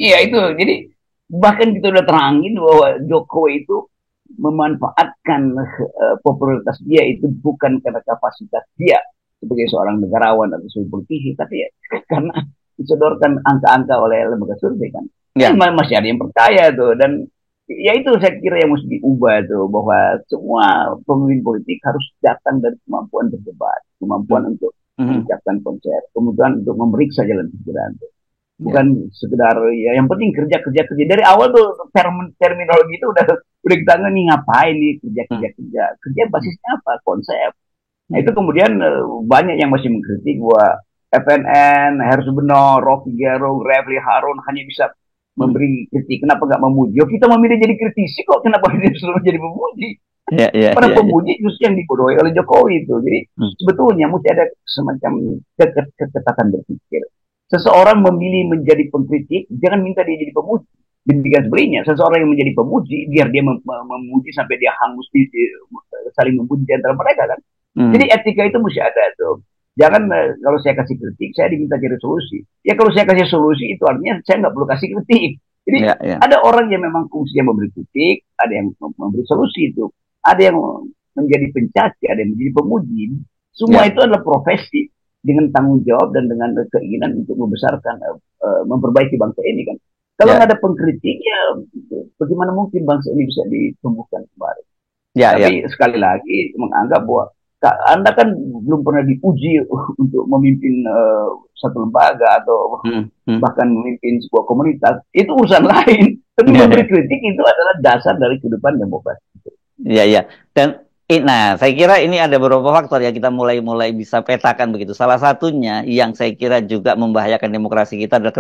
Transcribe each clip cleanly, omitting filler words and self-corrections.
Iya itu, jadi bahkan kita udah terangin bahwa Jokowi itu memanfaatkan popularitas dia itu bukan karena kapasitas dia sebagai seorang negarawan atau sebagai politisi, tapi ya, karena disodorkan angka-angka oleh lembaga survei kan. Ya, Masih ada yang percaya tuh, dan ya itu saya kira yang mesti diubah tuh, bahwa semua pemimpin politik harus datang dari kemampuan berdebat, hmm, kemampuan untuk mhm, mengucapkan konsep, kemudian untuk memeriksa jalan pikiran, ya, bukan sekedar ya yang penting kerja kerja kerja dari awal tuh terminologi itu udah kita nih ngapain nih kerja hmm, kerja kerja kerja hmm, basisnya apa konsep. Nah hmm, itu kemudian banyak yang masih mengkritik bahwa FNN, Heru Subenor, Rocky Gerung, Refli Harun hanya bisa hmm. memberi kritik, kenapa nggak memuji? Oh, kita memilih jadi kritisi kok, kenapa dia disuruh jadi pemuji? Ya, ya, Para ya, ya. pemuji justru yang dibodohi oleh Jokowi itu. Jadi Hmm, sebetulnya mesti ada semacam keketatan berpikir. Seseorang memilih menjadi pengkritik, jangan minta dia jadi pemuji. Demikian sebaliknya, seseorang yang menjadi pemuji, biar dia memuji sampai dia hangus saling memuji di antara mereka kan. Jadi hmm. etika itu mesti ada tuh. Jangan kalau saya kasih kritik, saya diminta cari solusi. Ya kalau saya kasih solusi itu artinya saya nggak perlu kasih kritik. Jadi Ya, ya, ada orang yang memang fungsinya memberi kritik, ada yang memberi solusi itu, ada yang menjadi pencaci, ada yang menjadi pemuji. Semua ya, itu adalah profesi dengan tanggung jawab dan dengan keinginan untuk membesarkan, memperbaiki bangsa ini kan. Kalau ya, nggak ada pengkritik, ya bagaimana mungkin bangsa ini bisa ditumbuhkan kembali? ya, Tapi ya. sekali lagi menganggap bahwa Anda kan belum pernah diuji untuk memimpin satu lembaga atau Hmm, hmm. bahkan memimpin sebuah komunitas, itu urusan lain. Tapi Ya, memberi ya. kritik itu adalah dasar dari kehidupan demokrasi. Iya, iya. Dan nah, saya kira ini ada beberapa faktor yang kita mulai-mulai bisa petakan begitu. Salah satunya yang saya kira juga membahayakan demokrasi kita adalah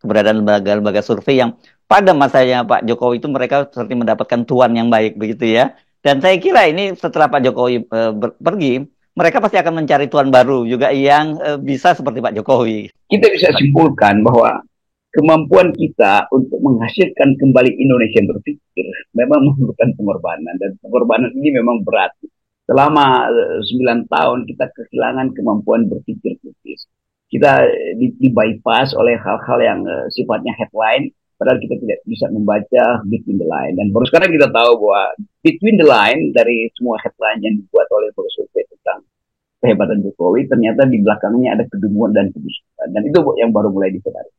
keberadaan lembaga-lembaga survei yang pada masanya Pak Jokowi itu mereka seperti mendapatkan tuan yang baik begitu ya. Dan saya kira ini setelah Pak Jokowi pergi, mereka pasti akan mencari tuan baru juga yang bisa seperti Pak Jokowi. Kita bisa simpulkan bahwa kemampuan kita untuk menghasilkan kembali Indonesia yang berpikir memang memerlukan pengorbanan, dan pengorbanan ini memang berat. Selama 9 tahun kita kehilangan kemampuan berpikir kritis. Kita di bypass oleh hal-hal yang sifatnya headline, padahal kita tidak bisa membaca between the line. Dan baru sekarang kita tahu bahwa between the line dari semua headline yang dibuat oleh survei tentang kehebatan Jokowi, ternyata di belakangnya ada kedunguan dan kebusukan. Dan itu yang baru mulai disadari.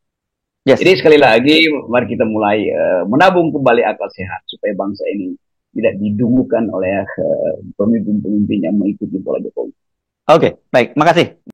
Jadi Yes. sekali lagi, mari kita mulai menabung kembali akal sehat supaya bangsa ini tidak didungukan oleh pemimpin-pemimpin yang mengikuti pola Jokowi. Oke, baik. Makasih.